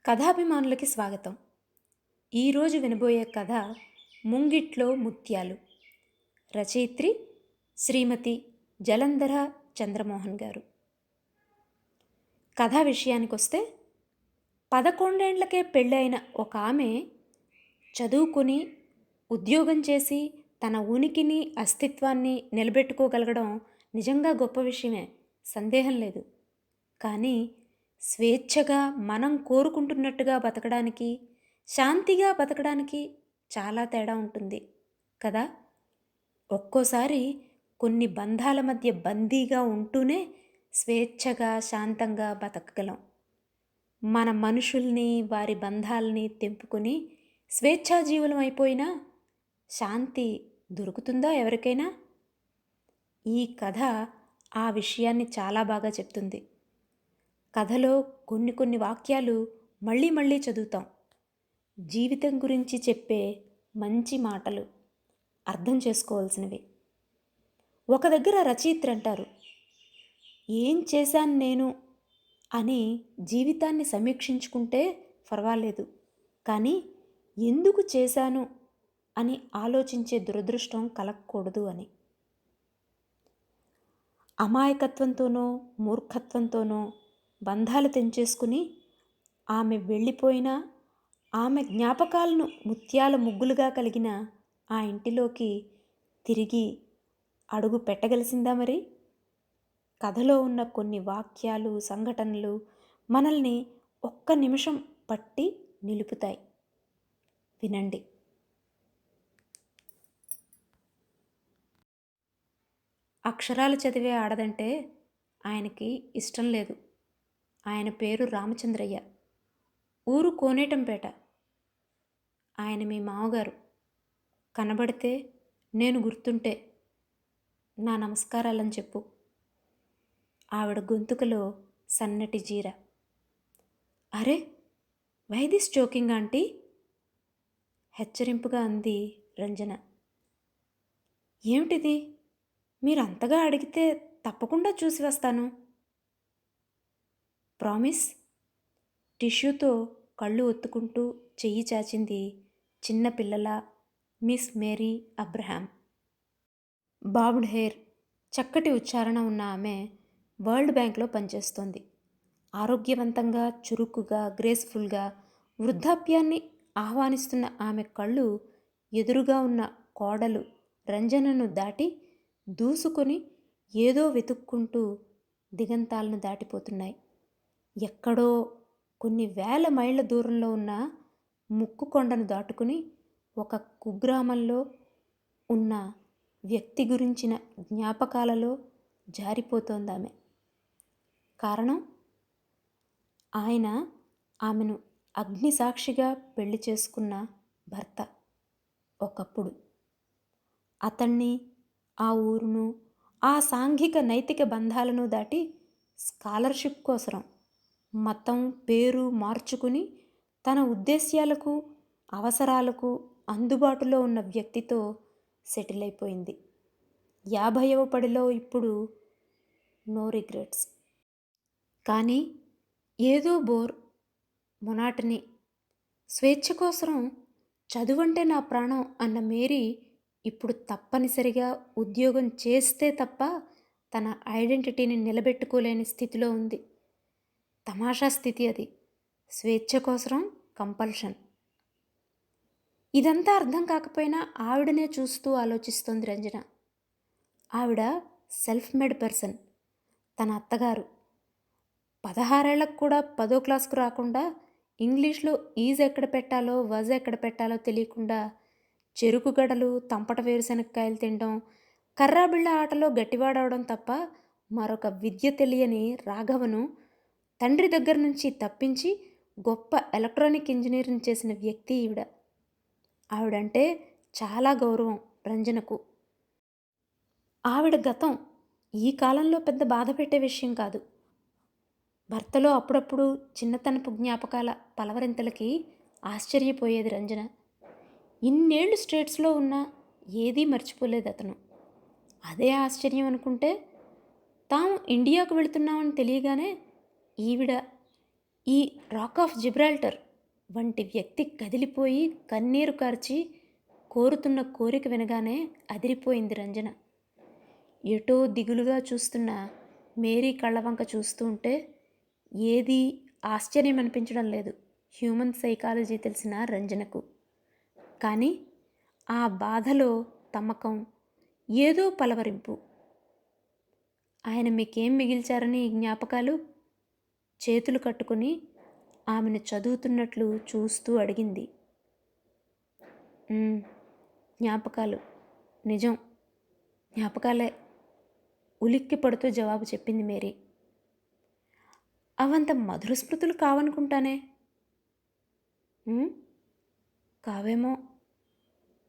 కథాభిమానులకి స్వాగతం. ఈరోజు వినబోయే కథ ముంగిట్లో ముత్యాలు. రచయిత్రి శ్రీమతి జలంధర చంద్రమోహన్ గారు. కథా విషయానికొస్తే 11 ఏళ్లకే పెళ్ళైన ఒక ఆమె చదువుకుని ఉద్యోగం చేసి తన ఉనికిని అస్తిత్వాన్ని నిలబెట్టుకోగలగడం నిజంగా గొప్ప విషయమే, సందేహం లేదు. కానీ స్వేచ్ఛగా మనం కోరుకుంటున్నట్టుగా బతకడానికి, శాంతిగా బతకడానికి చాలా తేడా ఉంటుంది కదా. ఒక్కోసారి కొన్ని బంధాల మధ్య బందీగా ఉంటూనే స్వేచ్ఛగా శాంతంగా బతకగలం. మన మనుషుల్ని వారి బంధాలని తెంపుకొని స్వేచ్ఛాజీవులం అయిపోయినా శాంతి దొరుకుతుందా ఎవరికైనా? ఈ కథ ఆ విషయాన్ని చాలా బాగా చెప్తుంది. కథలో కొన్ని వాక్యాలు మళ్ళీ మళ్ళీ చదువుతాం. జీవితం గురించి చెప్పే మంచి మాటలు, అర్థం చేసుకోవాల్సినవి. ఒక దగ్గర రచయిత్రి అంటారు, ఏం చేశాను నేను అని జీవితాన్ని సమీక్షించుకుంటే పర్వాలేదు, కానీ ఎందుకు చేశాను అని ఆలోచించే దురదృష్టం కలగకూడదు అని. అమాయకత్వంతోనో మూర్ఖత్వంతోనో బంధాలు తెంచేసుకుని ఆమె వెళ్ళిపోయినా ఆమె జ్ఞాపకాలను ముత్యాల ముగ్గులుగా కలిగిన ఆ ఇంటిలోకి తిరిగి అడుగు పెట్టగలిసిందా మరి? కథలో ఉన్న కొన్ని వాక్యాలు, సంఘటనలు మనల్ని ఒక్క నిమిషం పట్టి నిలుపుతాయి. వినండి. అక్షరాలు చదివే ఆడదంటే ఆయనకి ఇష్టం లేదు. ఆయన పేరు రామచంద్రయ్య. ఊరు కోనేటంపేట. ఆయన మీ మామగారు. కనబడితే, నేను గుర్తుంటే నా నమస్కారాలని చెప్పు. ఆవిడ గొంతుకలో సన్నటి జీర. అరే, వై దిస్ జోకింగ్ ఆంటీ? హెచ్చరింపుగా అంది రంజన. ఏమిటిది? మీరు అంతగా అడిగితే తప్పకుండా చూసి వస్తాను. ప్రామిస్? టిష్యూతో కళ్ళు ఒత్తుకుంటూ చెయ్యి చాచింది చిన్న పిల్లల miss Mary Abraham. Bobbed hair, చక్కటి ఉచ్చారణ ఉన్న ఆమె వరల్డ్ బ్యాంక్లో పనిచేస్తోంది. ఆరోగ్యవంతంగా, చురుకుగా, గ్రేస్ఫుల్గా వృద్ధాప్యాన్ని ఆహ్వానిస్తున్న ఆమె కళ్ళు ఎదురుగా ఉన్న కోడలు రంజనను దాటి దూసుకొని ఏదో వెతుక్కుంటూ దిగంతాలను దాటిపోతున్నాయి. ఎక్కడో కొన్ని వేల మైళ్ళ దూరంలో ఉన్న ముక్కు కొండను దాటుకుని ఒక కుగ్రామంలో ఉన్న వ్యక్తి గురించిన జ్ఞాపకాలలో జారిపోతోందామె. కారణం, ఆయన ఆమెను అగ్నిసాక్షిగా పెళ్లి చేసుకున్న భర్త. ఒకప్పుడు అతన్ని, ఆ ఊరును, ఆ సాంఘిక నైతిక బంధాలను దాటి స్కాలర్షిప్ కోసరం మతం పేరు మార్చుకుని తన ఉద్దేశ్యాలకు, అవసరాలకు అందుబాటులో ఉన్న వ్యక్తితో సెటిల్ అయిపోయింది. 50వ పడిలో ఇప్పుడు నో రిగ్రెట్స్. కానీ ఏదో బోర్, మొనాటనీ. స్వేచ్ఛ కోసరం చదువంటే నా ప్రాణం అన్న మేరీ ఇప్పుడు తప్పనిసరిగా ఉద్యోగం చేస్తే తప్ప తన ఐడెంటిటీని నిలబెట్టుకోలేని స్థితిలో ఉంది. తమాషా స్థితి అది. స్వేచ్ఛ కోసరం కంపల్షన్. ఇదంతా అర్థం కాకపోయినా ఆవిడనే చూస్తూ ఆలోచిస్తోంది రంజన. ఆవిడ సెల్ఫ్ మేడ్ పర్సన్. తన అత్తగారు 16 ఏళ్లకు కూడా 10వ క్లాస్కు రాకుండా ఇంగ్లీష్లో ఈజ్ ఎక్కడ పెట్టాలో వజ్ ఎక్కడ పెట్టాలో తెలియకుండా చెరుకు గడలు, తంపట వేరుశనక్కాయలు తినడం, కర్రాబిళ్ళ ఆటలో గట్టివాడవడం తప్ప మరొక విద్య తెలియని రాఘవను తండ్రి దగ్గర నుంచి తప్పించి గొప్ప ఎలక్ట్రానిక్ ఇంజనీరింగ్ చేసిన వ్యక్తి ఈవిడ. ఆవిడంటే చాలా గౌరవం రంజనకు. ఆవిడ గతం ఈ కాలంలో పెద్ద బాధ పెట్టే విషయం కాదు. భర్తలో అప్పుడప్పుడు చిన్నతనపు జ్ఞాపకాల పలవరింతలకి ఆశ్చర్యపోయేది రంజన. ఇన్నేళ్లు స్టేట్స్లో ఉన్నా ఏదీ మర్చిపోలేదు అతను. అదే ఆశ్చర్యం అనుకుంటే, తాము ఇండియాకు వెళుతున్నామని తెలియగానే ఈవిడ ఈ రాక్ ఆఫ్ జిబ్రాల్టర్ వంటి వ్యక్తి కదిలిపోయి కన్నీరు కార్చి కోరుతున్న కోరిక వినగానే అదిరిపోయింది రంజన. ఎటో దిగులుగా చూస్తున్న మేరీ కళ్ళవంక చూస్తూ ఉంటే ఏదీ ఆశ్చర్యం అనిపించడం లేదు హ్యూమన్ సైకాలజీ తెలిసిన రంజనకు. కానీ ఆ బాధలో తమ్మకం, ఏదో పలవరింపు. ఆయన మీకేం మిగిల్చారని ఈ జ్ఞాపకాలు? చేతులు కట్టుకుని ఆమెను చదువుతున్నట్లు చూస్తూ అడిగింది. "ఉమ్, జ్ఞాపకాలు, నిజం, జ్ఞాపకాలే" ఉలిక్కి పడుతూ జవాబు చెప్పింది మేరీ. అవంత మధుర స్మృతులు కావనుకుంటానే. "ఉమ్, కావేమో"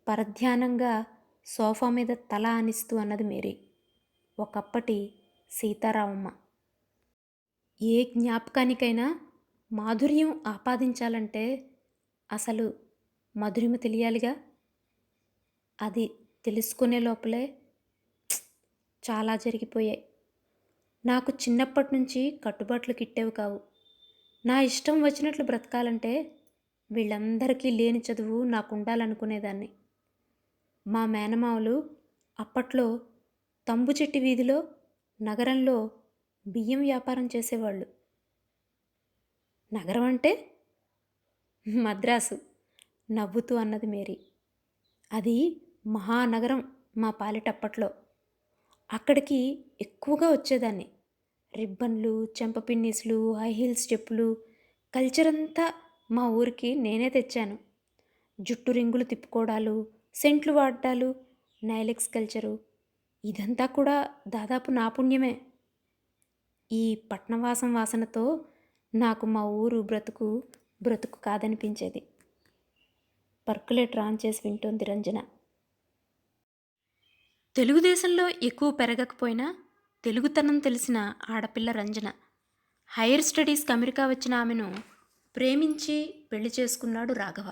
పరధ్యానంగా సోఫా మీద తల ఆనిస్తూ అన్నది మేరీ. ఒకప్పటి సీతారామమ్మ. ఏ జ్ఞాపకానికైనా మాధుర్యం ఆపాదించాలంటే అసలు మధురిమ తెలియాలిగా. అది తెలుసుకునే లోపలే చాలా జరిగిపోయాయి. నాకు చిన్నప్పటి నుంచి కట్టుబాట్లు కిట్టేవి కావు. నా ఇష్టం వచ్చినట్లు బ్రతకాలంటే వీళ్ళందరికీ లేని చదువు నాకు ఉండాలనుకునేదాన్ని. మా మేనమావలు అప్పట్లో తంబుచెట్టి వీధిలో నగరంలో బియ్యం వ్యాపారం చేసేవాళ్ళు. నగరం అంటే మద్రాసు, నవ్వుతూ అన్నది మేరీ. అది మహానగరం మా పాలిటప్పట్లో. అక్కడికి ఎక్కువగా వచ్చేదాన్ని. రిబ్బన్లు, చెంపపిన్నీసులు, హై హీల్స్ చెప్పులు, కల్చర్ అంతా మా ఊరికి నేనే తెచ్చాను. జుట్టు రింగులు తిప్పుకోవడాలు, సెంట్లు వాడటాలు, నైలెక్స్ కల్చరు, ఇదంతా కూడా దాదాపు నా పుణ్యమే. ఈ పట్నవాసం వాసనతో నాకు మా ఊరు బ్రతుకు బ్రతుకు కాదనిపించేది. పర్కులేటర్ ఆన్ చేసి వింటోంది రంజన. తెలుగుదేశంలో ఎక్కువ పెరగకపోయినా తెలుగుతనం తెలిసిన ఆడపిల్ల రంజన. హైయర్ స్టడీస్కి అమెరికా వచ్చిన ఆమెను ప్రేమించి పెళ్లి చేసుకున్నాడు రాఘవ.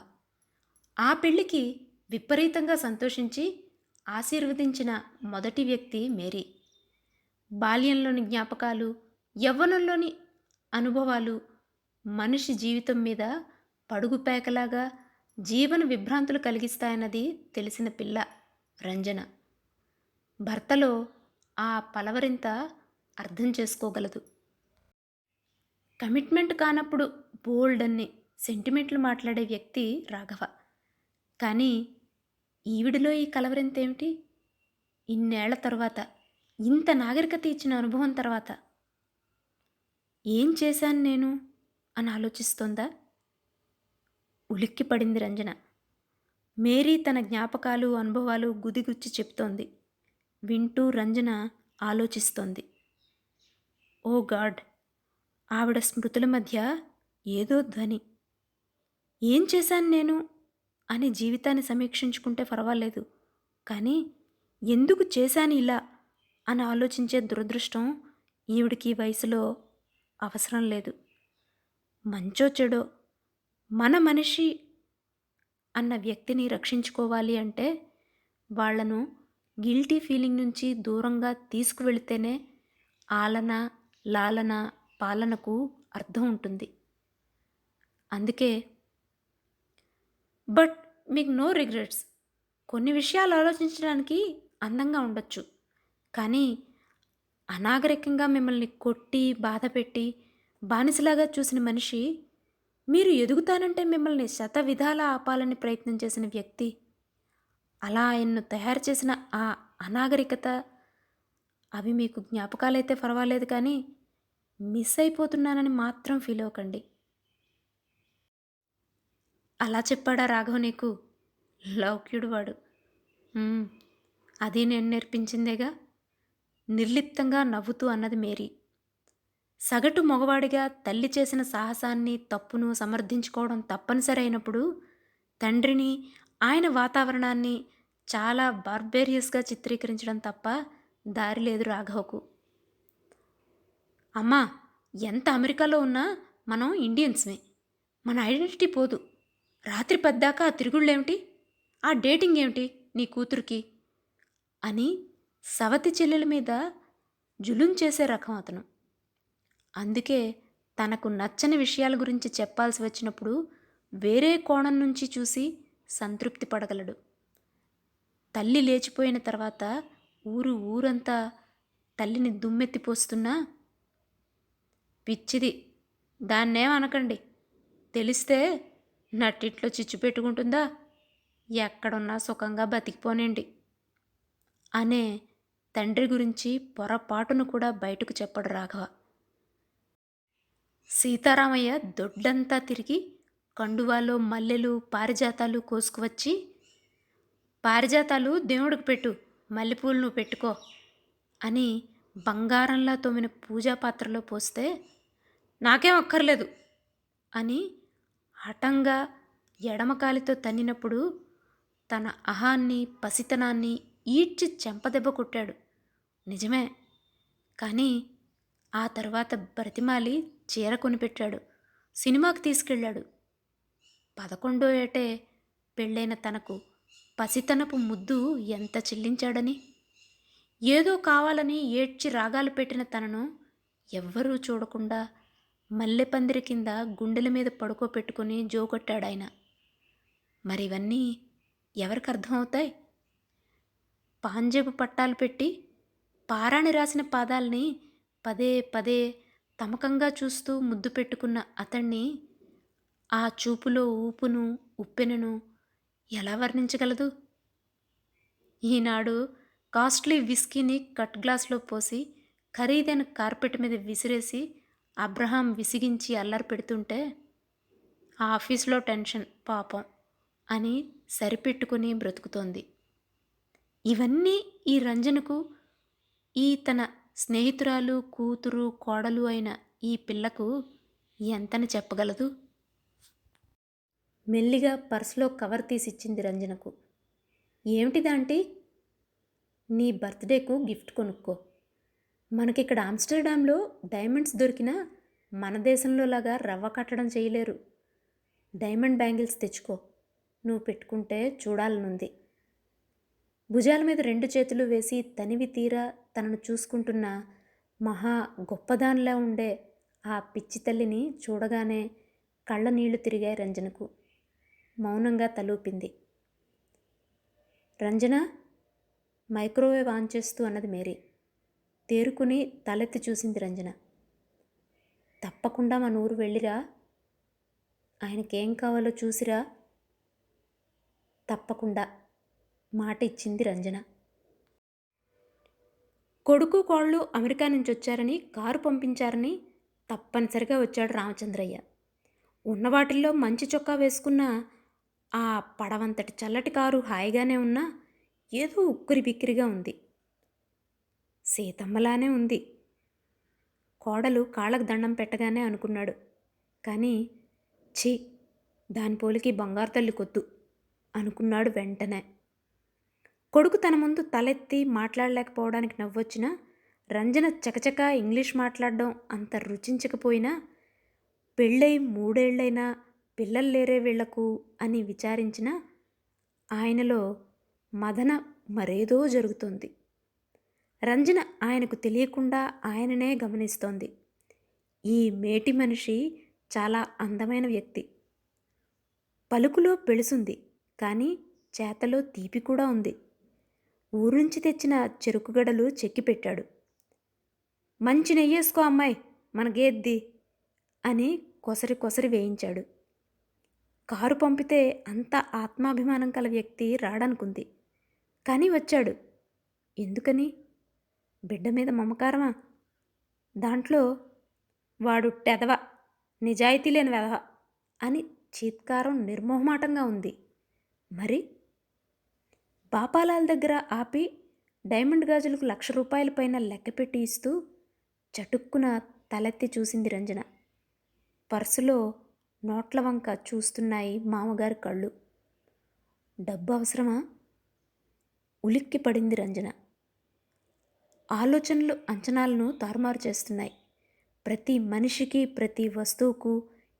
ఆ పెళ్లికి విపరీతంగా సంతోషించి ఆశీర్వదించిన మొదటి వ్యక్తి మేరీ. బాల్యంలోని జ్ఞాపకాలు, యవ్వనంలోని అనుభవాలు మనిషి జీవితం మీద పడుగుపేకలాగా జీవన విభ్రాంతులు కలిగిస్తాయన్నది తెలిసిన పిల్ల రంజన. భర్తలో ఆ పలవరింత అర్థం చేసుకోగలదు. కమిట్మెంట్ కానప్పుడు బోల్డ్ అన్ని సెంటిమెంట్లు మాట్లాడే వ్యక్తి రాఘవ. కానీ ఈవిడిలో ఈ కలవరింతేమిటి? ఇన్నేళ్ల తర్వాత, ఇంత నాగరికత ఇచ్చిన అనుభవం తర్వాత ఏం చేశాను నేను అని ఆలోచిస్తోందా? ఉలిక్కి పడింది రంజన. మేరీ తన జ్ఞాపకాలు, అనుభవాలు గుదిగుచ్చి చెప్తోంది. వింటూ రంజన ఆలోచిస్తోంది. ఓ గాడ్! ఆవిడ స్మృతుల మధ్య ఏదో ధ్వని. ఏం చేశాను నేను అని జీవితాన్ని సమీక్షించుకుంటే పర్వాలేదు, కానీ ఎందుకు చేశాను ఇలా అని ఆలోచించే దురదృష్టం ఈవిడికి ఈ వయసులో అవసరం లేదు. మంచో చెడో మన మనిషి అన్న వ్యక్తిని రక్షించుకోవాలి అంటే వాళ్లను గిల్టీ ఫీలింగ్ నుంచి దూరంగా తీసుకువెళితేనే ఆలన, లాలన, పాలనకు అర్థం ఉంటుంది. అందుకే బట్ మీకు నో రిగ్రెట్స్. కొన్ని విషయాలు ఆలోచించడానికి అందంగా ఉండొచ్చు, కానీ అనాగరికంగా మిమ్మల్ని కొట్టి బాధపెట్టి బానిసలాగా చూసిన మనిషి, మీరు ఎదుగుతానంటే మిమ్మల్ని శత విధాల ఆపాలని ప్రయత్నం చేసిన వ్యక్తి, అలా ఆయన్ను తయారు చేసిన ఆ అనాగరికత, అవి మీకు జ్ఞాపకాలైతే పర్వాలేదు, కానీ మిస్ అయిపోతున్నానని మాత్రం ఫీల్ అవ్వకండి. అలా చెప్పాడా రాఘవ నీకు? లౌక్యుడు వాడు. అది నేను నేర్పించిందేగా నిర్లిప్తంగా నవ్వుతూ అన్నది మేరీ. సగటు మగవాడిగా తల్లి చేసిన సాహసాన్ని, తప్పును సమర్థించుకోవడం తప్పనిసరి అయినప్పుడు తండ్రిని, ఆయన వాతావరణాన్ని చాలా బార్బేరియస్గా చిత్రీకరించడం తప్ప దారి లేదు రాఘవకు. అమ్మా, ఎంత అమెరికాలో ఉన్నా మనం ఇండియన్స్మే. మన ఐడెంటిటీ పోదు. రాత్రి పద్దాకా ఆ తిరుగుళ్ళేమిటి, ఆ డేటింగ్ ఏమిటి నీ కూతురికి అని సవతి చెల్లెల మీద జులుం చేసే రకం అతను. అందుకే తనకు నచ్చని విషయాల గురించి చెప్పాల్సి వచ్చినప్పుడు వేరే కోణం నుంచి చూసి సంతృప్తి పడగలడు. తల్లి లేచిపోయిన తర్వాత ఊరంతా తల్లిని దుమ్మెత్తిపోస్తున్నా, పిచ్చిది, దాన్నేం అనకండి, తెలిస్తే నట్టిట్లో చిచ్చు పెట్టుకుంటుందా, ఎక్కడున్నా సుఖంగా బతికిపోనండి అనే తండ్రి గురించి పొరపాటును కూడా బయటకు చెప్పడు రాఘవ. సీతారామయ్య దొడ్డంతా తిరిగి కండువాలో మల్లెలు పారిజాతాలు కోసుకువచ్చి, పారిజాతాలు దేవుడికి పెట్టు, మల్లెపూలు నువ్వు పెట్టుకో అని బంగారంలా తోమిన పూజా పాత్రలో పోస్తే, నాకేం అక్కర్లేదు అని హఠంగా ఎడమకాలితో తన్నినప్పుడు తన అహాన్ని పసితనాన్ని ఈడ్చి చెంపదెబ్బ కొట్టాడు. నిజమే, కానీ ఆ తర్వాత బ్రతిమాలి చీర కొనిపెట్టాడు, సినిమాకి తీసుకెళ్ళాడు. 11వ ఏటే పెళ్ళైన తనకు పసితనపు ముద్దు ఎంత చెల్లించాడని. ఏదో కావాలని ఏడ్చి రాగాలు పెట్టిన తనను ఎవ్వరూ చూడకుండా మల్లెపందిరి కింద గుండెల మీద పడుకోపెట్టుకుని జోకొట్టాడాయన. మరి ఇవన్నీ ఎవరికి అర్థమవుతాయి? పాంజేబు పట్టాలు పెట్టి పారాణి రాసిన పాదాల్ని పదే పదే తమకంగా చూస్తూ ముద్దు పెట్టుకున్న అతణ్ణి ఆ చూపులో ఊపును ఉప్పెనను ఎలా వర్ణించగలదు? ఈనాడు కాస్ట్లీ విస్కీని కట్ గ్లాసులో పోసి ఖరీదైన కార్పెట్ మీద విసిరేసి అబ్రహాం విసిగించి అల్లరి పెడుతుంటే, ఆ ఆఫీస్లో టెన్షన్ పాపం అని సరిపెట్టుకుని బ్రతుకుతోంది. ఇవన్నీ ఈ రంజనకు, ఈ తన స్నేహితురాలు కూతురు కోడలు అయిన ఈ పిల్లకు ఎంతని చెప్పగలదు? మెల్లిగా పర్సులో కవర్ తీసిచ్చింది రంజనకు. ఏమిటిదాంటి? నీ బర్త్డేకు గిఫ్ట్ కొనుక్కో. మనకిక్కడ ఆమ్స్టర్డామ్లో డైమండ్స్ దొరికినా మన దేశంలో లాగా రవ్వ కట్టడం చేయలేరు. డైమండ్ బ్యాంగిల్స్ తెచ్చుకో, నువ్వు పెట్టుకుంటే చూడాలనుంది. భుజాల మీద 2 చేతులు వేసి తనివి తీరా తనను చూసుకుంటున్న మహా గొప్పదానిలా ఉండే ఆ పిచ్చి తల్లిని చూడగానే కళ్ళ నీళ్లు తిరిగాయి రంజనకు. మౌనంగా తలూపింది. రంజన, మైక్రోవేవ్ ఆన్ చేస్తూ అన్నది మేరీ. తేరుకుని తలెత్తి చూసింది రంజన. తప్పకుండా మన ఊరు వెళ్ళిరా, ఆయనకేం కావాలో చూసిరా. తప్పకుండా మాట ఇచ్చింది రంజన. కొడుకు కోళ్ళు అమెరికా నుంచి వచ్చారని కారు పంపించారని తప్పనిసరిగా వచ్చాడు రామచంద్రయ్య. ఉన్నవాటిల్లో మంచి చొక్కా వేసుకున్న ఆ పడవంతటి చల్లటి కారు హాయిగానే ఉన్నా ఏదో ఉక్కిరి బిక్కిరిగా ఉంది. సీతమ్మలానే ఉంది. కోడలు కాళ్ళకు దండం పెట్టగానే అనుకున్నాడు. కానీ ఛీ, దాని పోలికి బంగారు తల్లి కొద్దు అనుకున్నాడు వెంటనే. కొడుకు తన ముందు తలెత్తి మాట్లాడలేకపోవడానికి నవ్వొచ్చినా, రంజన చకచకా ఇంగ్లీష్ మాట్లాడడం అంత రుచించకపోయినా, పెళ్ళై 3 ఏళ్లైనా పిల్లలు లేరే వీళ్లకు అని విచారించిన ఆయనలో మదన మరేదో జరుగుతోంది. రంజన ఆయనకు తెలియకుండా ఆయననే గమనిస్తోంది. ఈ మేటి మనిషి చాలా అందమైన వ్యక్తి. పలుకులో పెళుసుంది, కానీ చేతలో తీపి కూడా ఉంది. ఊరుంచి తెచ్చిన చెరుకుగడలు చెక్కి పెట్టాడు. మంచి నెయ్యేసుకో అమ్మాయి, మన గేద్ది అని కొసరి కొసరి వేయించాడు. కారు పంపితే అంత ఆత్మాభిమానం కల వ్యక్తి రాడనుకుంది. కానీ వచ్చాడు. ఎందుకని? బిడ్డ మీద మమకారమా? దాంట్లో వాడు టెదవ, నిజాయితీ లేని వెధవ అని చీత్కారం నిర్మోహమాటంగా ఉంది. మరి బాపాలాల దగ్గర ఆపి డైమండ్ గాజులకు ₹1,00,000 పైన లెక్కపెట్టి ఇస్తూ చటుక్కున తలెత్తి చూసింది రంజన. పర్సులో నోట్ల వంక చూస్తున్నాయి మామగారి కళ్ళు. డబ్బు అవసరమా? ఉలిక్కి పడింది రంజన. ఆలోచనలు అంచనాలను తారుమారు చేస్తున్నాయి. ప్రతి మనిషికి, ప్రతి వస్తువుకు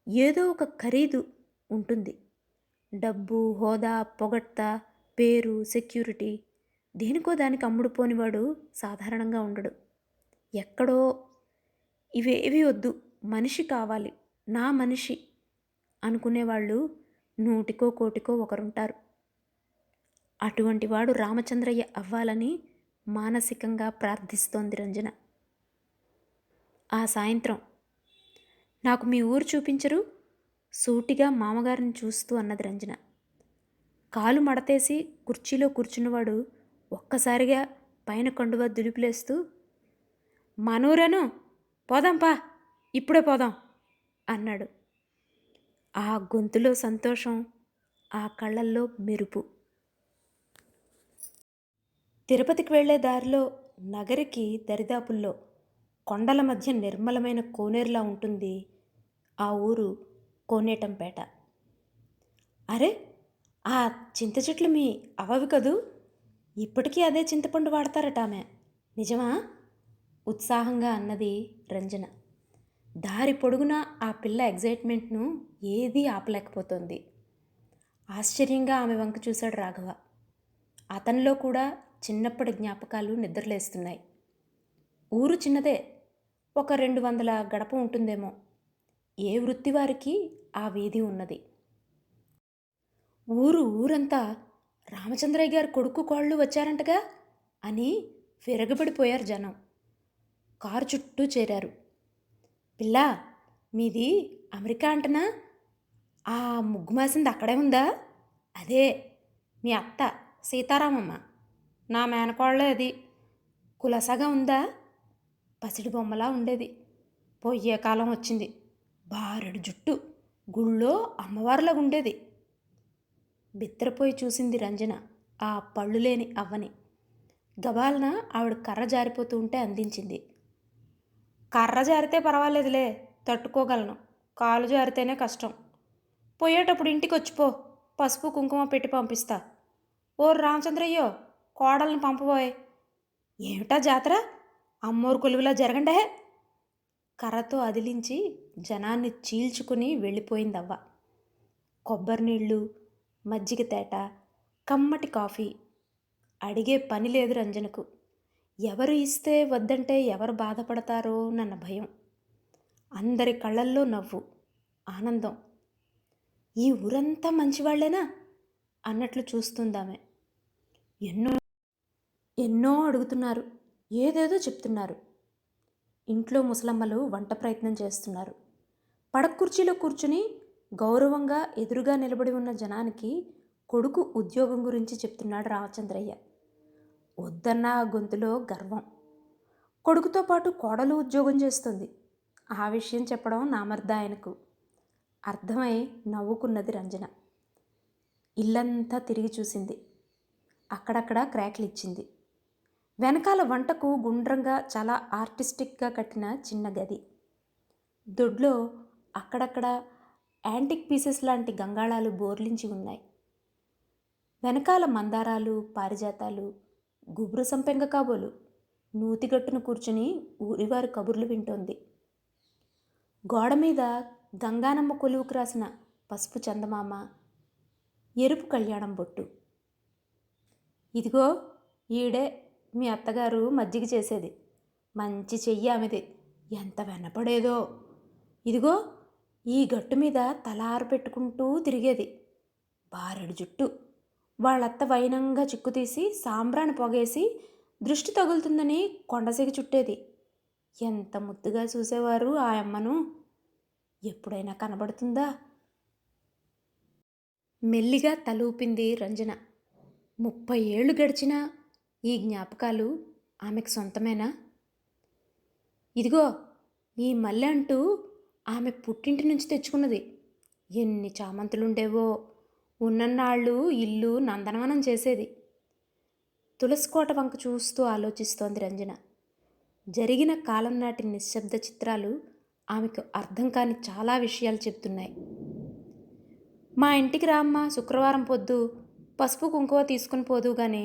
ఏదో ఒక ఖరీదు ఉంటుంది. డబ్బు, హోదా, పొగడ్త, పేరు, సెక్యూరిటీ, దేనికో దానికి అమ్ముడుపోనివాడు సాధారణంగా ఉండడు. ఎక్కడో ఇవేవి వద్దు, మనిషి కావాలి, నా మనిషి అనుకునేవాళ్ళు నూటికో కోటికో ఒకరుంటారు. అటువంటి వాడు రామచంద్రయ్య అవ్వాలని మానసికంగా ప్రార్థిస్తోంది రంజన. ఆ సాయంత్రం, నాకు మీ ఊరు చూపించరు? సూటిగా మామగారిని చూస్తూ అన్నది రంజన. కాలు మడతేసి కుర్చీలో కూర్చున్నవాడు ఒక్కసారిగా పైన కండువా దులిపిలేస్తూ, మనూరను పోదాంపా, ఇప్పుడే పోదాం అన్నాడు. ఆ గొంతులో సంతోషం, ఆ కళ్ళల్లో మెరుపు. తిరుపతికి వెళ్లే దారిలో నగరికి దరిదాపుల్లో కొండల మధ్య నిర్మలమైన కోనేరులా ఉంటుంది ఆ ఊరు కోనేటంపేట. అరే, ఆ చింత చెట్లు మీ అవవి కదూ? ఇప్పటికీ అదే చింతపండు వాడతారట ఆమె, నిజమా? ఉత్సాహంగా అన్నది రంజన. దారి పొడుగునా ఆ పిల్ల ఎగ్జైట్మెంట్ను ఏదీ ఆపలేకపోతోంది. ఆశ్చర్యంగా ఆమె వంక చూశాడు రాఘవ. అతనిలో కూడా చిన్నప్పటి జ్ఞాపకాలు నిద్రలేస్తున్నాయి. ఊరు చిన్నదే, ఒక 200 గడప ఉంటుందేమో. ఏ వృత్తి వారికి ఆ వీధి ఉన్నది. ఊరంతా రామచంద్రయ్య గారి కొడుకు కోళ్ళు వచ్చారంటగా అని విరగబడిపోయారు జనం. కారు చుట్టూ చేరారు. పిల్లా, మీది అమెరికా అంటనా? ఆ ముగ్గుమాసింది అక్కడే ఉందా? అదే మీ అత్త సీతారామమ్మ, నా మేనకోళ్ళే అది. కులసగా ఉందా? పసిడి బొమ్మలా ఉండేది. పోయే కాలం వచ్చింది. బారెడు జుట్టు, గుళ్ళో అమ్మవారిలాగా ఉండేది. బిత్తరపోయి చూసింది రంజన ఆ పళ్ళు లేని అవ్వని. గబాలన ఆవిడ కర్ర జారిపోతూ ఉంటే అందించింది. కర్ర జారితే పర్వాలేదులే, తట్టుకోగలను. కాలు జారితేనే కష్టం. పోయేటప్పుడు ఇంటికి వచ్చిపో, పసుపు కుంకుమ పెట్టి పంపిస్తా. ఓ రామచంద్రయ్యో, కోడల్ని పంపబోయ్. ఏమిటా జాతర? అమ్మోరు కొలువులా జరగండే. కర్రతో అదిలించి జనాన్ని చీల్చుకుని వెళ్ళిపోయిందవ్వ. కొబ్బరి నీళ్ళు, మజ్జిగ తేట, కమ్మటి కాఫీ. అడిగే పని లేదు రంజనకు. ఎవరు ఇస్తే వద్దంటే ఎవరు బాధపడతారో నన్న భయం. అందరి కళ్ళల్లో నవ్వు, ఆనందం. ఈ ఊరంతా మంచివాళ్లేనా అన్నట్లు చూస్తుందామె. ఎన్నో అడుగుతున్నారు, ఏదేదో చెప్తున్నారు. ఇంట్లో ముసలమ్మలు వంట ప్రయత్నం చేస్తున్నారు. పడక కుర్చీలో కూర్చుని గౌరవంగా ఎదురుగా నిలబడి ఉన్న జనానికి కొడుకు ఉద్యోగం గురించి చెప్తున్నాడు రామచంద్రయ్య. వద్దన్న ఆ గొంతులో గర్వం. కొడుకుతో పాటు కోడలు ఉద్యోగం చేస్తుంది. ఆ విషయం చెప్పడం నామర్దా ఆయనకు. అర్థమై నవ్వుకున్నది రంజన. ఇల్లంతా తిరిగి చూసింది. అక్కడక్కడ క్రాక్లు ఇచ్చింది. వెనకాల వంటకు గుండ్రంగా చాలా ఆర్టిస్టిక్గా కట్టిన చిన్న గది. దొడ్లో అక్కడక్కడ యాంటిక్ పీసెస్ లాంటి గంగాళాలు బోర్లించి ఉన్నాయి. వెనకాల మందారాలు, పారిజాతాలు, గుబురు సంపెంగ కాబోలు నూతిగట్టును కూర్చుని ఊరివారి కబుర్లు వింటోంది. గోడ మీద గంగానమ్మ కొలువుకు రాసిన పసుపు చందమామ, ఎరుపు కళ్యాణం బొట్టు. ఇదిగో ఈడే మీ అత్తగారు మజ్జిగ చేసేది. మంచి చెయ్యి ఆమెది, ఎంత వెనపడేదో. ఇదిగో ఈ గట్టు మీద తలారు పెట్టుకుంటూ తిరిగేది. బారెడు జుట్టు. వాళ్ళత్త వైనంగా చిక్కు తీసి సాంబ్రాణి పొగేసి దృష్టి తగులుతుందని కొండసిగ చుట్టేది. ఎంత ముద్దుగా చూసేవారు ఆ అమ్మను. ఎప్పుడైనా కనబడుతుందా? మెల్లిగా తలూపింది రంజన. 30 ఏళ్ళు గడిచినా ఈ జ్ఞాపకాలు ఆమెకు సొంతమేనా? ఇదిగో ఈ మల్లె అంటూ ఆమె పుట్టింటి నుంచి తెచ్చుకున్నది. ఎన్ని చామంతులుండేవో. ఉన్నన్నాళ్ళు ఇల్లు నందనవనం చేసేది. తులసికోట వంక చూస్తూ ఆలోచిస్తోంది రంజన. జరిగిన కాలం నాటి నిశ్శబ్ద చిత్రాలు ఆమెకు అర్థం కాని చాలా విషయాలు చెప్తున్నాయి. మా ఇంటికి రామ్మ, శుక్రవారం పొద్దు పసుపు కుంకుమ తీసుకుని పోదు గాని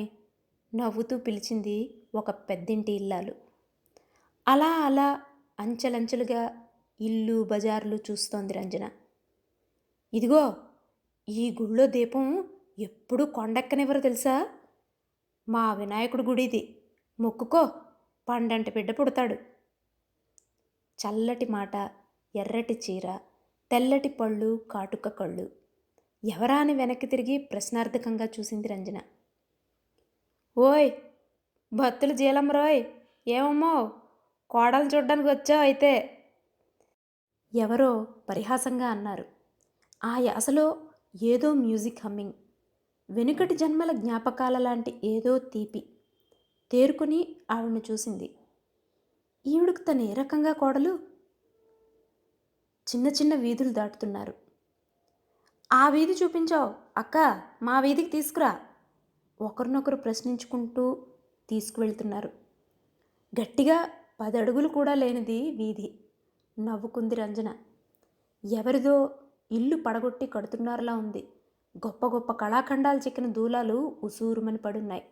నవ్వుతూ పిలిచింది ఒక పెద్దింటి ఇల్లాలు. అలా అలా అంచెలంచెలుగా ఇల్లు బజార్లు చూస్తోంది రంజన. ఇదిగో ఈ గుళ్ళో దీపం ఎప్పుడూ కొండెక్కనివ్వరు తెలుసా? మా వినాయకుడి గుడిది, మొక్కుకో, పండంటి బిడ్డ పుడతాడు. చల్లటి మాట, ఎర్రటి చీర, తెల్లటి పళ్ళు, కాటుక కళ్ళు. ఎవరా అని వెనక్కి తిరిగి ప్రశ్నార్థకంగా చూసింది రంజన. ఓయ్ భత్తులు జీలమ్మరోయ్, ఏమమ్మో కోడలు చూడ్డానికి వచ్చావు అయితే. ఎవరో పరిహాసంగా అన్నారు. ఆ యాసలో ఏదో మ్యూజిక్ హమ్మింగ్, వెనుకటి జన్మల జ్ఞాపకాల లాంటి ఏదో తీపి. తేరుకుని ఆవిడను చూసింది. ఈవిడకు తను ఏ రకంగా కోడలు? చిన్న చిన్న వీధులు దాటుతున్నారు. ఆ వీధి చూపించావు అక్క, మా వీధికి తీసుకురా. ఒకరినొకరు ప్రశ్నించుకుంటూ తీసుకువెళ్తున్నారు. గట్టిగా 10 అడుగులు కూడా లేనిది వీధి. నవ్వుకుంది రంజన. ఎవరిదో ఇల్లు పడగొట్టి కడుతున్నారులా ఉంది. గొప్ప గొప్ప కళాఖండాలు చెక్కిన దూలాలు ఉసూరుమని పడున్నాయి.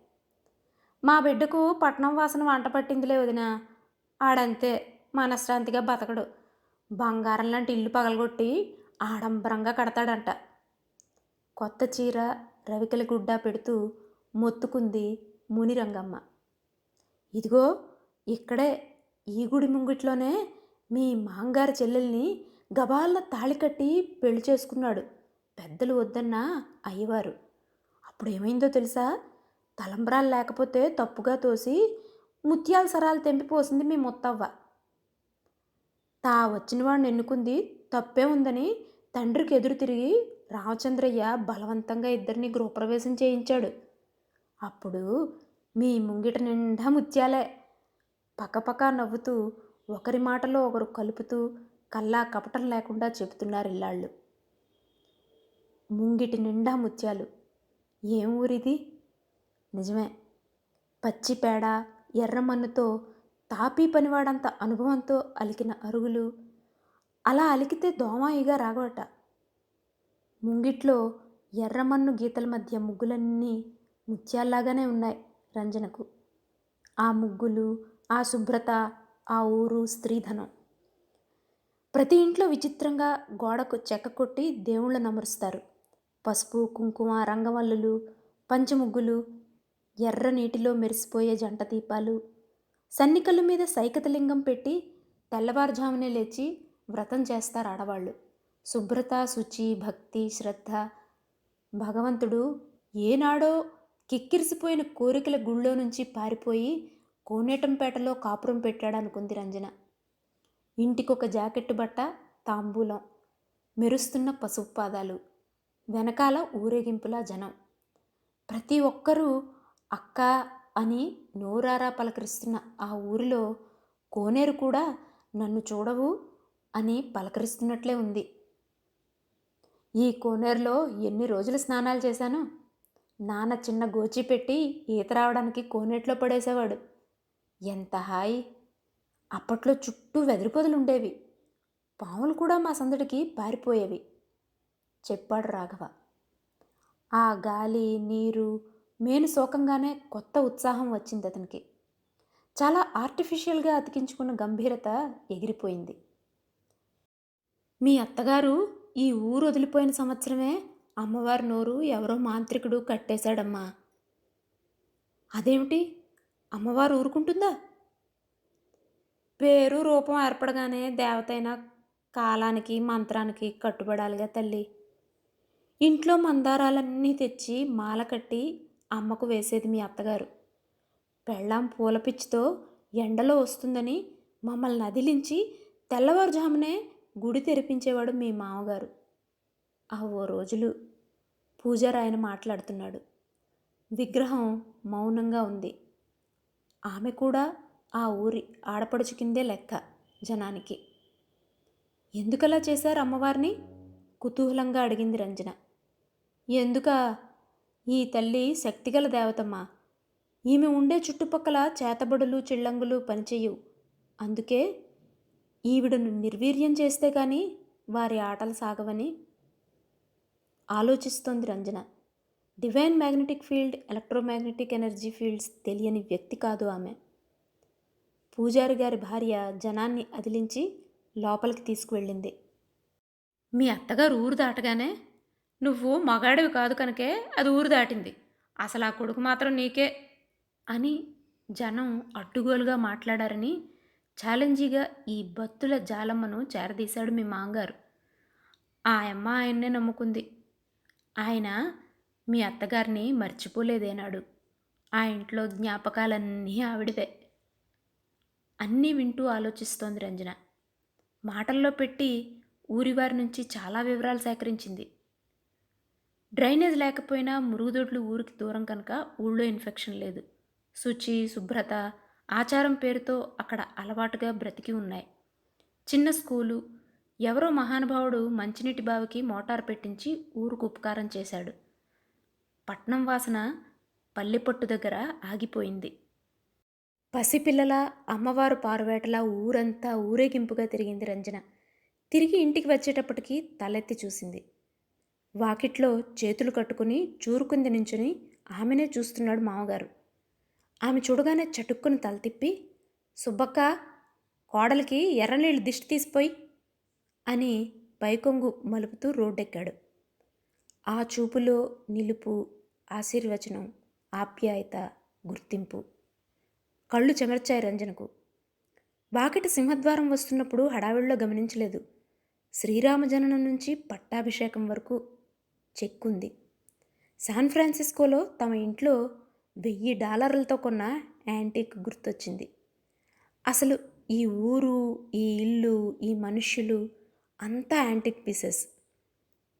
మా బిడ్డకు పట్నం వాసన వంట పట్టిందిలే వదిన. ఆడంతే మనశ్శాంతిగా బతకడు. బంగారం లాంటి ఇల్లు పగలగొట్టి ఆడంబరంగా కడతాడంట. కొత్త చీర రవికల గుడ్డ పెడుతూ మొత్తుకుంది మునిరంగమ్మ. ఇదిగో ఇక్కడే ఈ గుడి ముంగిట్లోనే మీ మాంగారి చెల్లెల్ని గబాల్ల తాళి కట్టి పెళ్లి చేసుకున్నాడు పెద్దలు వద్దన్నా అయ్యవారు. అప్పుడేమైందో తెలుసా? తలంబ్రాలు లేకపోతే తప్పుగా తోసి ముత్యాల సరాలు తెంపిపోసింది మీ ముత్తవ్వ. తా వచ్చిన వాడిని ఎన్నుకుంది తప్పే ఉందని తండ్రికి ఎదురు తిరిగి రామచంద్రయ్య బలవంతంగా ఇద్దరిని గృహప్రవేశం చేయించాడు. అప్పుడు మీ ముంగిట నిండా ముత్యాలే. పక్కపక్క నవ్వుతూ ఒకరి మాటలో ఒకరు కలుపుతూ కల్లా కపటం లేకుండా చెబుతున్నారు ఇల్లాళ్ళు. ముంగిటి నిండా ముత్యాలు. ఏం ఊరిది? నిజమే. పచ్చి పేడ ఎర్రమన్నుతో తాపీ పనివాడంత అనుభవంతో అలికిన అరుగులు. అలా అలికితే దోమాయిగా రాగవట. ముంగిట్లో ఎర్రమన్ను గీతల మధ్య ముగ్గులన్నీ ముత్యాల్లాగానే ఉన్నాయి రంజనకు. ఆ ముగ్గులు, ఆ శుభ్రత, ఆ ఊరు స్త్రీధనం. ప్రతి ఇంట్లో విచిత్రంగా గోడకు చెక్క కొట్టి దేవుళ్ళను అమరుస్తారు. పసుపు, కుంకుమ, రంగవల్లులు, పంచముగ్గులు, ఎర్ర నీటిలో మెరిసిపోయే జంట దీపాలు. సన్నికల మీద సైకతలింగం పెట్టి తెల్లవారుజామునే లేచి వ్రతం చేస్తారు ఆడవాళ్ళు. శుభ్రత, శుచి, భక్తి, శ్రద్ధ. భగవంతుడు ఏనాడో కిక్కిరిసిపోయిన కోరికల గుళ్ళో నుంచి పారిపోయి కోనేటంపేటలో కాపురం పెట్టాడనుకుంది రంజన. ఇంటికొక జాకెట్టు బట్ట, తాంబూలం, మెరుస్తున్న పసుపు పాదాలు, వెనకాల ఊరేగింపులా జనం. ప్రతి ఒక్కరూ అక్క అని నోరారా పలకరిస్తున్న ఆ ఊరిలో కోనేరు కూడా నన్ను చూడవు అని పలకరిస్తున్నట్లే ఉంది. ఈ కోనేరులో ఎన్ని రోజులు స్నానాలు చేశాను. నాన్న చిన్న గోచి పెట్టి ఈత రావడానికి కోనేట్లో పడేసేవాడు. ఎంత హాయి. అప్పట్లో చుట్టూ వెదిరిపొదలుండేవి. పాములు కూడా మా సందడికి పారిపోయేవి చెప్పాడు రాఘవ. ఆ గాలి, నీరు మేను సోకంగానే కొత్త ఉత్సాహం వచ్చింది అతనికి. చాలా ఆర్టిఫిషియల్గా అతికించుకున్న గంభీరత ఎగిరిపోయింది. మీ అత్తగారు ఈ ఊరు వదిలిపోయిన సంవత్సరమే అమ్మవారి నోరు ఎవరో మాంత్రికుడు కట్టేశాడమ్మా. అదేమిటి? అమ్మవారు ఊరుకుంటుందా? పేరు రూపం ఏర్పడగానే దేవతైన కాలానికి మంత్రానికి కట్టుబడాలిగా తల్లి. ఇంట్లో మందారాలన్నీ తెచ్చి మాల కట్టి అమ్మకు వేసేది మీ అత్తగారు. పెళ్ళాం పూలపిచ్చితో ఎండలో వస్తుందని మమ్మల్ని అదిలించి తెల్లవారుజామునే గుడి తెరిపించేవాడు మీ మామగారు. ఆ ఓ రోజులు. పూజారి ఆయన మాట్లాడుతున్నాడు. విగ్రహం మౌనంగా ఉంది. ఆమె కూడా ఆ ఊరి ఆడపడుచు కిందే లెక్క జనానికి. ఎందుకలా చేశారు అమ్మవారిని? కుతూహలంగా అడిగింది రంజన. ఎందుక? ఈ తల్లి శక్తిగల దేవతమ్మా. ఈమె ఉండే చుట్టుపక్కల చేతబడులు చిళ్ళంగులు పనిచేయవు. అందుకే ఈవిడను నిర్వీర్యం చేస్తే కానీ వారి ఆటలు సాగవని ఆలోచిస్తోంది Ranjana. Divine magnetic field, electromagnetic energy fields తెలియని వ్యక్తి కాదు ఆమె. పూజారి గారి భార్య జనాన్ని అదిలించి లోపలికి తీసుకువెళ్ళింది. మీ అత్తగారు ఊరు దాటగానే నువ్వు మగాడివి కాదు కనుకే అది ఊరు దాటింది. అసలు ఆ కొడుకు మాత్రం నీకే అని జనం అడ్డుగోలుగా మాట్లాడారని ఛాలెంజీగా ఈ బత్తుల జాలమ్మను చేరదీశాడు మీ మాంగారు. ఆ యమ్మ ఆయన్నే నమ్ముకుంది. ఆయన మీ అత్తగారిని మర్చిపోలేదేనాడు. ఆ ఇంట్లో జ్ఞాపకాలన్నీ ఆవిడవే. అన్నీ వింటూ ఆలోచిస్తోంది రంజన. మాటల్లో పెట్టి ఊరివారి నుంచి చాలా వివరాలు సేకరించింది. డ్రైనేజ్ లేకపోయినా మురుగుదొడ్లు ఊరికి దూరం కనుక ఊళ్ళో ఇన్ఫెక్షన్ లేదు. శుచి, శుభ్రత, ఆచారం పేరుతో అక్కడ అలవాటుగా బ్రతికి ఉన్నాయి. చిన్న స్కూలు, ఎవరో మహానుభావుడు మంచినీటి బావికి మోటార్ పెట్టించి ఊరుకు ఉపకారం చేశాడు. పట్నం వాసన పల్లెపట్టు దగ్గర ఆగిపోయింది. పసిపిల్లల అమ్మవారు పారువేటలా ఊరంతా ఊరేగింపుగా తిరిగింది రంజన. తిరిగి ఇంటికి వచ్చేటప్పటికి తలెత్తి చూసింది. వాకిట్లో చేతులు కట్టుకుని చూరుకుంది నించుని ఆమెనే చూస్తున్నాడు మామగారు. ఆమె చూడగానే చటుక్కుని తల తిప్పి, సుబ్బక్క, కోడలికి ఎర్రనీళ్ళు దిష్టి తీసిపోయి అని పైకొంగు మలుపుతూ రోడ్డెక్కాడు. ఆ చూపులో నిలుపు, ఆశీర్వచనం, ఆప్యాయత, గుర్తింపు. కళ్ళు చెమర్చాయి రంజనకు. వాకిటి సింహద్వారం వస్తున్నప్పుడు హడావిడిలో గమనించలేదు. శ్రీరామజననం నుంచి పట్టాభిషేకం వరకు చెక్కుంది. శాన్ ఫ్రాన్సిస్కోలో తమ ఇంట్లో $1000 కొన్న యాంటీక్ గుర్తొచ్చింది. అసలు ఈ ఊరు, ఈ ఇల్లు, ఈ మనుష్యులు అంతా యాంటిక్ పీసెస్.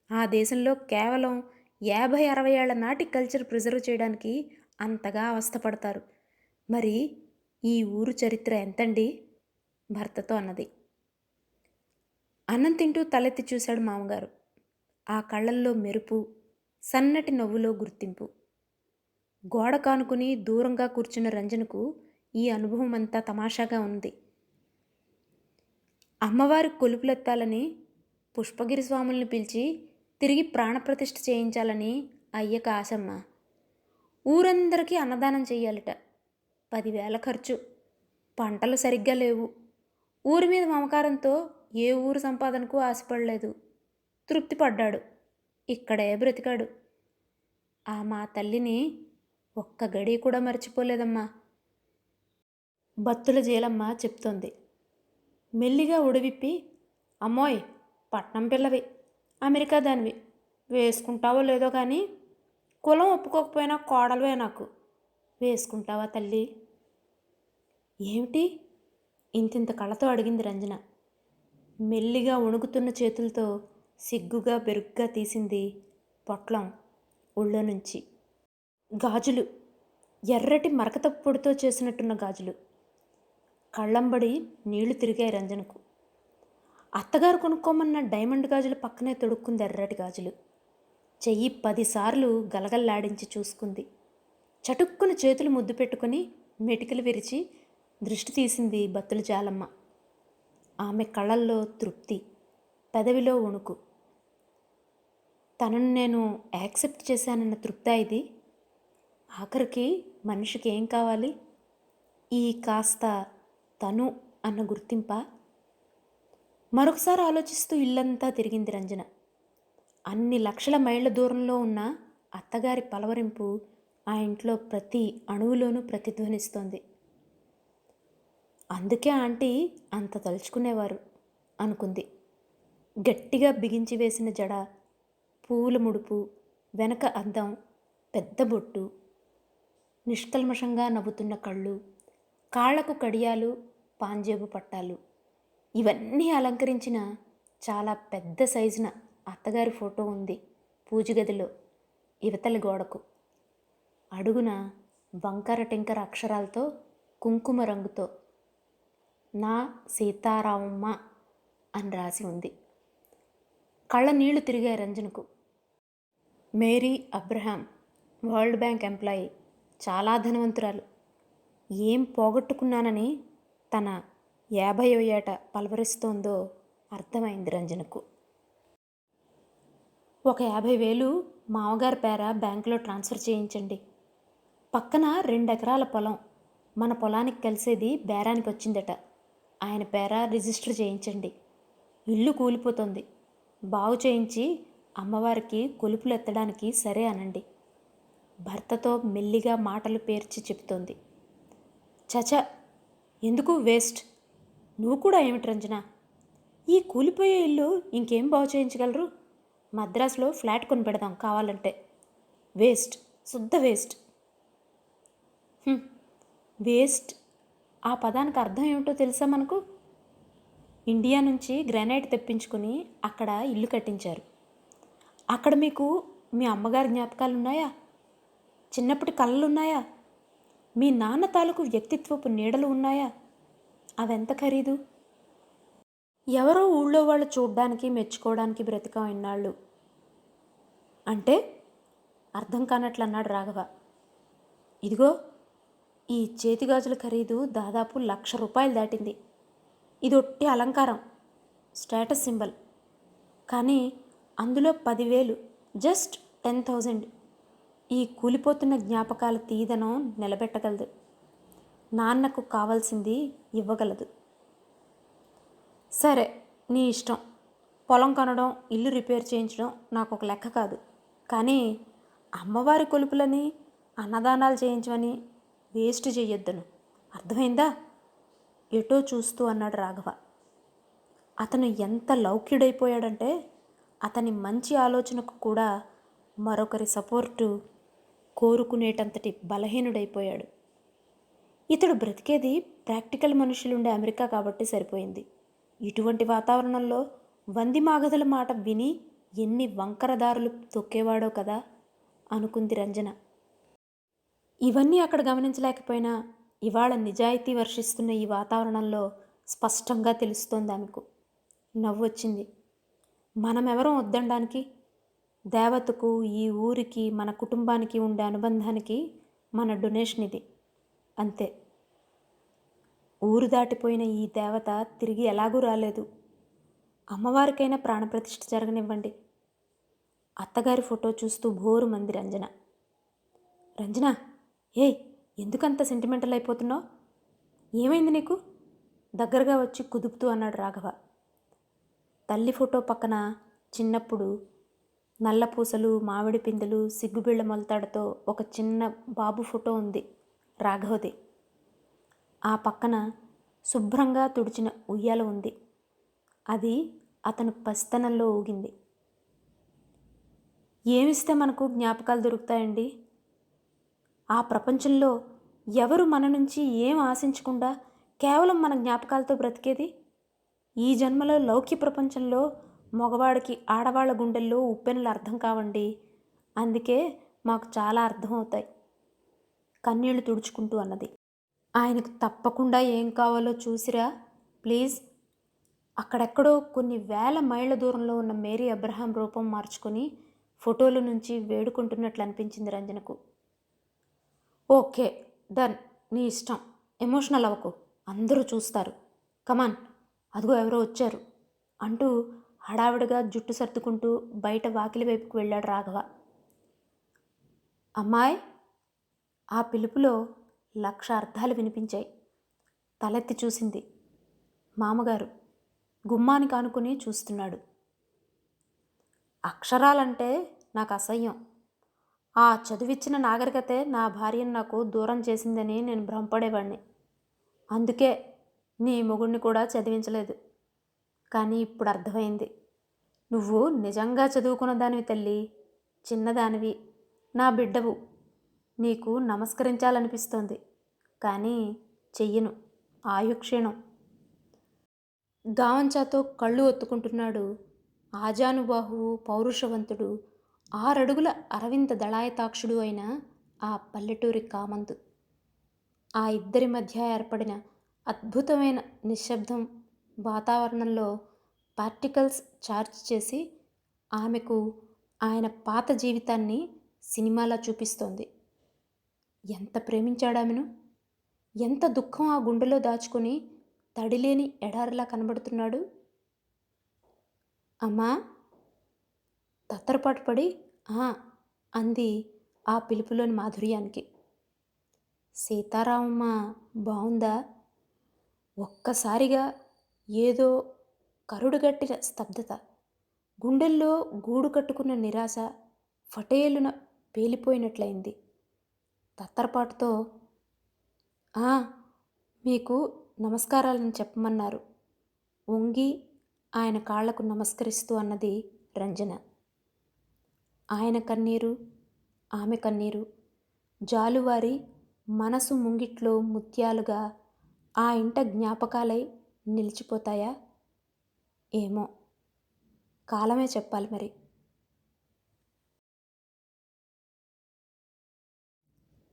ఆ దేశంలో కేవలం 50-60 ఏళ్ల నాటి కల్చర్ ప్రిజర్వ్ చేయడానికి అంతగా అవస్థపడతారు. మరి ఈ ఊరు చరిత్ర ఎంతండి? భర్తతో అన్నది. అన్నం తింటూ తలెత్తి చూశాడు మామగారు. ఆ కళ్ళల్లో మెరుపు, సన్నటి నవ్వులో గుర్తింపు. గోడ కానుకుని దూరంగా కూర్చున్న రంజనకు ఈ అనుభవం అంతా తమాషాగా ఉంది. అమ్మవారి కొలుపులెత్తాలని పుష్పగిరి స్వాముల్ని పిలిచి తిరిగి ప్రాణప్రతిష్ఠ చేయించాలని అయ్యక ఆశమ్మ. ఊరందరికీ అన్నదానం చెయ్యాలట. 10,000 ఖర్చు. పంటలు సరిగ్గా లేవు. ఊరి మీద మమకారంతో ఏ ఊరు సంపాదనకు ఆశపడలేదు. తృప్తి పడ్డాడు. ఇక్కడే బ్రతికాడు. ఆ మా తల్లిని ఒక్క గడి కూడా మర్చిపోలేదమ్మా. బత్తుల జీలమ్మ చెప్తోంది. మెల్లిగా ఉడవిప్పి, అమ్మోయ్, పట్నం పిల్లవి, అమెరికా దానివి, వేసుకుంటావో లేదో కానీ కులం ఒప్పుకోకపోయినా కోడలువే నాకు. వేసుకుంటావా తల్లి? ఏమిటి? ఇంతింత కళ్ళతో అడిగింది రంజన. మెల్లిగా వణుకుతున్న చేతులతో సిగ్గుగా బెరుగ్గా తీసింది పొట్లం ఒళ్ళో నుంచి. గాజులు, ఎర్రటి మరకతపు పొడితో చేసినట్టున్న గాజులు. కళ్ళంబడి నీళ్లు తిరిగాయి రంజనకు. అత్తగారు కొనుక్కోమన్న డైమండ్ గాజులు పక్కనే తొడుక్కుంది ఎర్రటి గాజులు. చెయ్యి 10 సార్లు గలగల్లాడించి చూసుకుంది. చటుక్కున చేతులు ముద్దు పెట్టుకుని మెటికలు విరిచి దృష్టి తీసింది బత్తుల జాలమ్మ. ఆమె కళ్ళల్లో తృప్తి, పెదవిలో వణుకు. తనను నేను యాక్సెప్ట్ చేశానన్న తృప్తా ఇది? ఆఖరికి మనిషికి ఏం కావాలి? ఈ కాస్త తను అన్న గుర్తింపా? మరొకసారి ఆలోచిస్తూ ఇల్లంతా తిరిగింది రంజన. అన్ని లక్షల మైళ్ళ దూరంలో ఉన్న అత్తగారి పలవరింపు ఆ ఇంట్లో ప్రతి అణువులోనూ ప్రతిధ్వనిస్తోంది. అందుకే ఆంటీ అంత తలుచుకునేవారు అనుకుంది. గట్టిగా బిగించి వేసిన జడ, పూల ముడుపు, వెనక అద్దం, పెద్ద బొట్టు, నిష్కల్మషంగా నవ్వుతున్న కళ్ళు, కాళ్లకు కడియాలు, పాంజేబు పట్టాలు, ఇవన్నీ అలంకరించిన చాలా పెద్ద సైజున అత్తగారి ఫోటో ఉంది పూజగదిలో ఇవతలి గోడకు. అడుగున వంకర టెంకర అక్షరాలతో కుంకుమ రంగుతో నా సీతారామమ్మ అని రాసి ఉంది. కళ్ళ నీళ్లు తిరిగాయి రంజనకు. Mary Abraham, world bank employee, చాలా ధనవంతురాలు. ఏం పోగొట్టుకున్నానని తన 50వ ఏట పలవరిస్తోందో అర్థమైంది రంజనకు. ఒక 50,000 మామగారి పేర బ్యాంకులో ట్రాన్స్ఫర్ చేయించండి. పక్కన 2 ఎకరాల పొలం, మన పొలానికి కలిసేది బేరానికి వచ్చిందట. ఆయన పేర రిజిస్టర్ చేయించండి. ఇల్లు కూలిపోతుంది, బాగు చేయించి అమ్మవారికి కొలుపులు ఎత్తడానికి సరే అనండి. భర్తతో మెల్లిగా మాటలు పేర్చి చెప్తోంది. చచ, ఎందుకు వేస్ట్? నువ్వు కూడా ఏమిటి రంజన? ఈ కూలిపోయే ఇల్లు ఇంకేం బాగు చేయించగలరు? మద్రాసులో ఫ్లాట్ కొని పెడదాం కావాలంటే. వేస్ట్, శుద్ధ వేస్ట్. వేస్ట్ ఆ పదానికి అర్థం ఏమిటో తెలుసా మనకు? ఇండియా నుంచి గ్రానైట్ తెప్పించుకొని అక్కడ ఇల్లు కట్టించారు. అక్కడ మీకు మీ అమ్మగారి జ్ఞాపకాలు ఉన్నాయా? చిన్నప్పటి కళలు ఉన్నాయా? మీ నాన్న తాలూకు వ్యక్తిత్వపు నీడలు ఉన్నాయా? అవెంత ఖరీదు? ఎవరో ఊళ్ళో వాళ్ళు చూడ్డానికి మెచ్చుకోవడానికి బ్రతికాం ఇన్నాళ్ళు అంటే అర్థం కానట్లు అన్నాడు రాఘవ. ఇదిగో ఈ చేతిగాజుల ఖరీదు దాదాపు ₹1,00,000 దాటింది. ఇది ఒట్టి అలంకారం, స్టేటస్ సింబల్. కానీ అందులో 10,000, జస్ట్ 10,000 ఈ కూలిపోతున్న జ్ఞాపకాల తీదనం నిలబెట్టగలదు. నాన్నకు కావాల్సింది ఇవ్వగలదు. సరే, నీ ఇష్టం. పొలం కొనడం, ఇల్లు రిపేర్ చేయించడం నాకు ఒక లెక్క కాదు. కానీ అమ్మవారి కొలుపులని, అన్నదానాలు చేయించమని వేస్ట్ చెయ్యొద్దను. అర్థమైందా? ఎటో చూస్తూ అన్నాడు రాఘవ. అతను ఎంత లౌక్యుడైపోయాడంటే అతని మంచి ఆలోచనకు కూడా మరొకరి సపోర్టు కోరుకునేటంతటి బలహీనుడైపోయాడు. ఇతడు బ్రతికేది ప్రాక్టికల్ మనుషులుండే అమెరికా కాబట్టి సరిపోయింది. ఇటువంటి వాతావరణంలో వందిమాగదుల మాట విని ఎన్ని వంకరదారులు తొక్కేవాడో కదా అనుకుంది రంజన. ఇవన్నీ అక్కడ గమనించలేకపోయినా ఇవాళ నిజాయితీ వర్షిస్తున్న ఈ వాతావరణంలో స్పష్టంగా తెలుస్తోంది ఆమెకు. నవ్వొచ్చింది. మనమెవరం వద్దనడానికి? దేవతకు, ఈ ఊరికి, మన కుటుంబానికి ఉండే అనుబంధానికి మన డొనేషన్ ఇది, అంతే. ఊరు దాటిపోయిన ఈ దేవత తిరిగి ఎలాగూ రాలేదు. అమ్మవారికైనా ప్రాణప్రతిష్ఠ జరగనివ్వండి. అత్తగారి ఫోటో చూస్తూ భోరు మంది రంజన. రంజన, ఏయ్, ఎందుకంత సెంటిమెంటల్ అయిపోతున్నావు? ఏమైంది నీకు? దగ్గరగా వచ్చి కుదుపుతూ అన్నాడు రాఘవ. తల్లి ఫోటో పక్కన చిన్నప్పుడు నల్లపూసలు, మామిడి పిందెలు, సిగ్గుబిళ్ళ మొలతాడుతో ఒక చిన్న బాబు ఫోటో ఉంది రాఘవది. ఆ పక్కన శుభ్రంగా తుడిచిన ఉయ్యాల ఉంది. అది అతను పసితనంలో ఊగింది. ఏమిస్తే మనకు జ్ఞాపకాలు దొరుకుతాయండి? ఆ ప్రపంచంలో ఎవరు మన నుంచి ఏం ఆశించకుండా కేవలం మన జ్ఞాపకాలతో బ్రతికేది? ఈ జన్మలో లౌక్య ప్రపంచంలో మగవాడికి ఆడవాళ్ల గుండెల్లో ఉప్పెనలు అర్థం కావండి. అందుకే మాకు చాలా అర్థమవుతాయి, కన్నీళ్లు తుడుచుకుంటూ అన్నది. ఆయనకు తప్పకుండా ఏం కావాలో చూసిరా ప్లీజ్. అక్కడెక్కడో కొన్ని వేల మైళ్ళ దూరంలో ఉన్న మేరీ అబ్రహాం రూపం మార్చుకొని ఫోటోల నుంచి వేడుకుంటున్నట్లు అనిపించింది రంజనకు. ఓకే, డన్, నీ ఇష్టం. ఎమోషనల్ అవ్వకు, అందరూ చూస్తారు. కమాన్, అదిగో ఎవరో వచ్చారు అంటూ హడావిడిగా జుట్టు సర్దుకుంటూ బయట వాకిలి వైపుకు వెళ్ళాడు రాఘవ. అమ్మాయ్, ఆ పిలుపులో 1,00,000 అర్థాలు వినిపించాయి. తలెత్తి చూసింది. మామగారు గుమ్మానికి ఆనుకుని చూస్తున్నాడు. అక్షరాలంటే నాకు అసహ్యం. ఆ చదివిచ్చిన నాగరికతే నా భార్యను నాకు దూరం చేసిందని నేను భ్రమపడేవాడిని. అందుకే నీ మొగుడిని కూడా చదివించలేదు. కానీ ఇప్పుడు అర్థమైంది. నువ్వు నిజంగా చదువుకున్న దానివి తల్లి, చిన్నదానివి, నా బిడ్డవు. నీకు నమస్కరించాలనిపిస్తోంది, కానీ చెయ్యను, ఆయుక్షీణం. గావంచాతో కళ్ళు ఒత్తుకుంటున్నాడు ఆజానుబాహువు, పౌరుషవంతుడు, 6 అడుగుల అరవింద దళాయతాక్షుడు అయిన ఆ పల్లెటూరి కామంతు. ఆ ఇద్దరి మధ్య ఏర్పడిన అద్భుతమైన నిశ్శబ్దం వాతావరణంలో పార్టికల్స్ ఛార్జ్ చేసి ఆమెకు ఆయన పాత జీవితాన్ని సినిమాలా చూపిస్తోంది. ఎంత ప్రేమించాడామెను! ఎంత దుఃఖం ఆ గుండెలో దాచుకుని తడిలేని ఎడారిలా కనబడుతున్నాడు. అమ్మా, తత్తరపాటు పడి అంది ఆ పిలుపులోని మాధుర్యానికి. సీతారామమ్మ బావుందా? ఒక్కసారిగా ఏదో కరుడుగట్టిన స్తబ్దత, గుండెల్లో గూడు కట్టుకున్న నిరాశ ఫటేలున పేలిపోయినట్లయింది. తత్తరపాటుతో మీకు నమస్కారాలను చెప్పమన్నారు. వంగి ఆయన కాళ్లకు నమస్కరిస్తూ అన్నది రంజన. ఆయన కన్నీరు, ఆమె కన్నీరు జాలువారి మనసు ముంగిట్లో ముత్యాలుగా ఆ ఇంట జ్ఞాపకాలై నిలిచిపోతాయా? ఏమో, కాలమే చెప్పాలి మరి.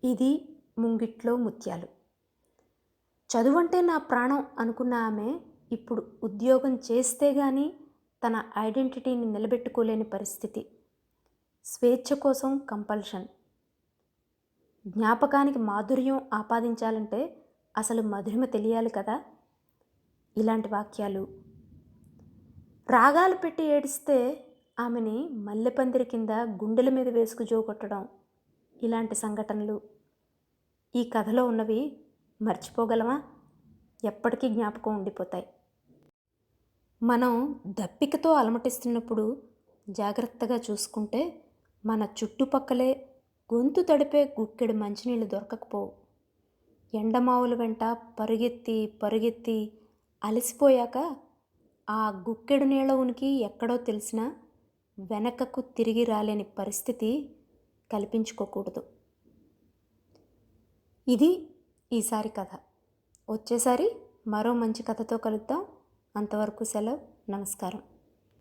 ఇది ముంగిట్లో ముత్యాలు. చదువంటే నా ప్రాణం అనుకున్న ఆమె ఇప్పుడు ఉద్యోగం చేస్తే గాని తన ఐడెంటిటీని నిలబెట్టుకోలేని పరిస్థితి. స్వేచ్ఛ కోసం కంపల్షన్. జ్ఞాపకానికి మాధుర్యం ఆపాదించాలంటే అసలు మధురిమ తెలియాలి కదా. ఇలాంటి వాక్యాలు. రాగాలు పెట్టి ఏడిస్తే ఆమెని మల్లెపందిరి కింద గుండెల మీద వేసుకు జోకొట్టడం. ఇలాంటి సంఘటనలు ఈ కథలో ఉన్నవి మర్చిపోగలమా? ఎప్పటికీ జ్ఞాపకం ఉండిపోతాయి. మనం దప్పికతో అలమటిస్తున్నప్పుడు జాగ్రత్తగా చూసుకుంటే మన చుట్టుపక్కలే గొంతు తడిపే గుక్కెడు మంచినీళ్ళు దొరకకపోవు. ఎండమావుల వెంట పరుగెత్తి పరుగెత్తి అలసిపోయాక ఆ గుక్కెడు నీళ్ళ ఉనికి ఎక్కడో తెలిసినా వెనకకు తిరిగి రాలేని పరిస్థితి కల్పించుకోకూడదు. ఇది ఈసారి కథ. వచ్చేసారి మరో మంచి కథతో కలుద్దాం. అంతవరకు సెలవు. నమస్కారం.